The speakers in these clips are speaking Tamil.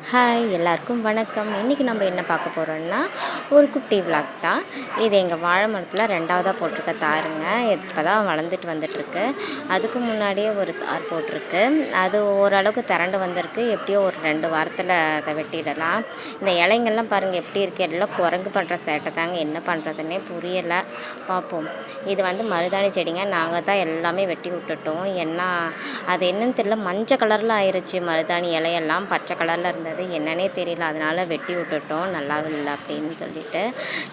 ஹாய் எல்லாருக்கும் வணக்கம். இன்றைக்கி நம்ம என்ன பார்க்க போகிறோம்னா ஒரு குட்டி விளாக் தான். இது எங்கள் வாழை மரத்தில் 2வதாக போட்டிருக்க தாருங்க. இப்போ தான் வளர்ந்துட்டு வந்துட்டுருக்கு. அதுக்கு முன்னாடியே ஒரு தார் போட்டிருக்கு. அது ஓரளவுக்கு திரண்டு வந்திருக்கு. எப்படியோ ஒரு 2 வாரத்தில் அதை வெட்டிடலாம். இந்த இலைங்கள்லாம் பாருங்கள் எப்படி இருக்குது, எல்லாம் குரங்கு பண்ணுற சேட்டை தாங்க. என்ன பண்ணுறதுன்னே புரியலை. பார்ப்போம். இது மருதாணி செடிங்க. நாங்கள் தான் எல்லாமே வெட்டி விட்டுட்டோம். ஏன்னா அது என்னன்னு தெரியல, மஞ்சள் கலரில் ஆயிடுச்சு. மருதாணி இலையெல்லாம் பச்சை கலரில் இருந்தது, என்னன்னே தெரியல. அதனால் வெட்டி விட்டுட்டோம், நல்லா இல்லை அப்படின்னு சொல்லிட்டு.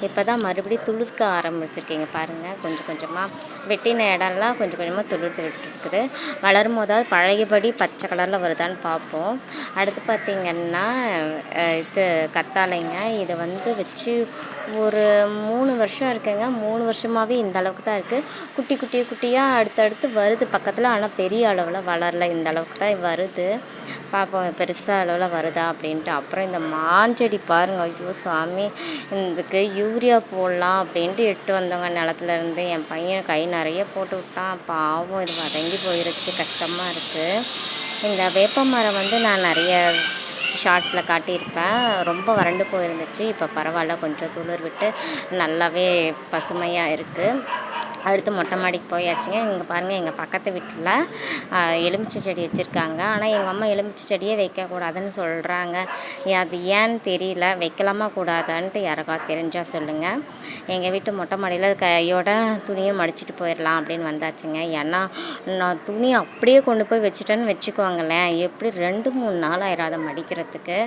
இப்போ தான் மறுபடியும் துளிர்க்க ஆரம்பிச்சிருக்கீங்க பாருங்கள். கொஞ்சம் கொஞ்சமாக வெட்டின இடம்லாம் கொஞ்சம் கொஞ்சமாக துளிர்த்து விட்டுருக்குது. வளரும் போதாவது பழையபடி பச்சை கலரில் வருதான்னு பார்ப்போம். அடுத்து பார்த்திங்கன்னா இது கத்தாழைங்க. இதை வச்சு ஒரு 3 வருஷம் இருக்குங்க. 3 வருஷமாகவே இந்த அளவுக்கு தான் இருக்குது. குட்டியாக அடுத்தடுத்து வருது பக்கத்தில். ஆனால் பெரிய அளவில் வளரல, இந்த அளவுக்கு தான் வருது. பார்ப்போம் பெருசாக அளவில் வருதா அப்படின்ட்டு. அப்புறம் இந்த மாஞ்செடி பாருங்கள், ஐயோ சாமி, இதுக்கு யூரியா போடலாம் அப்படின்ட்டு எட்டு வந்தவங்க நிலத்துலேருந்து. என் பையன் கை நிறைய போட்டு விட்டான். பாவம், இது வதங்கி போயிருச்சு, கஷ்டமாக இருக்குது. இந்த வேப்ப மரம் நான் நிறைய ஷார்ட்ஸில் காட்டியிருப்பேன். ரொம்ப வறண்டு போயிருந்துச்சு. இப்போ பரவாயில்ல, கொஞ்சம் துளிர் விட்டு நல்லாவே பசுமையாக இருக்குது. அடுத்து மொட்டை மாடிக்கு போயாச்சுங்க. இங்கே பாருங்கள், எங்கள் பக்கத்து வீட்டில் எலுமிச்சை செடி வச்சுருக்காங்க. ஆனால் எங்கள் அம்மா எலுமிச்சை செடியே வைக்கக்கூடாதுன்னு சொல்கிறாங்க. அது ஏன்னு தெரியல. வைக்கலாமா கூடாதான்ட்டு யாருக்காவது தெரிஞ்சால் சொல்லுங்கள். எங்கள் வீட்டு மொட்டை மாடியில் கையோட துணியை மடிச்சிட்டு போயிடலாம் அப்படின்னு வந்தாச்சுங்க. ஏன்னா நான் துணி அப்படியே கொண்டு போய் வச்சுட்டேன்னு வச்சுக்கோங்களேன், எப்படி 2-3 நாள் ஆயிரும் அதை மடிக்கிறதுக்கு.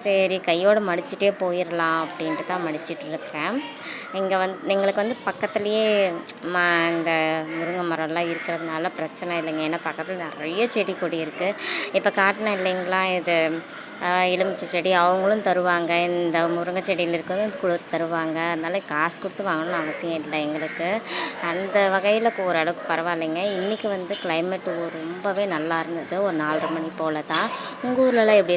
சரி, கையோடு மடிச்சிட்டே போயிடலாம் அப்படின்ட்டு தான் மடிச்சிட்ருக்கேன். இங்கே எங்களுக்கு பக்கத்துலேயே இந்த முருங்கை மரம்லாம் இருக்கிறதுனால பிரச்சனை இல்லைங்க. ஏன்னா பக்கத்தில் நிறைய செடி கொடி இருக்குது. இப்போ காட்டினேன் இல்லைங்களா, இது எலுமிச்சை செடி அவங்களும் தருவாங்க. இந்த முருங்கை செடியில் இருக்கிறதும் குளிர் தருவாங்க. அதனால் காசு கொடுத்து வாங்கணும்னு அவசியம் இல்லை எங்களுக்கு. அந்த வகையில் ஓரளவுக்கு பரவாயில்லைங்க. இன்றைக்கி கிளைமேட்டு ரொம்பவே நல்லா இருந்தது. ஒரு 4:30 மணி போல் தான். உங்கள் ஊர்லலாம் எப்படி?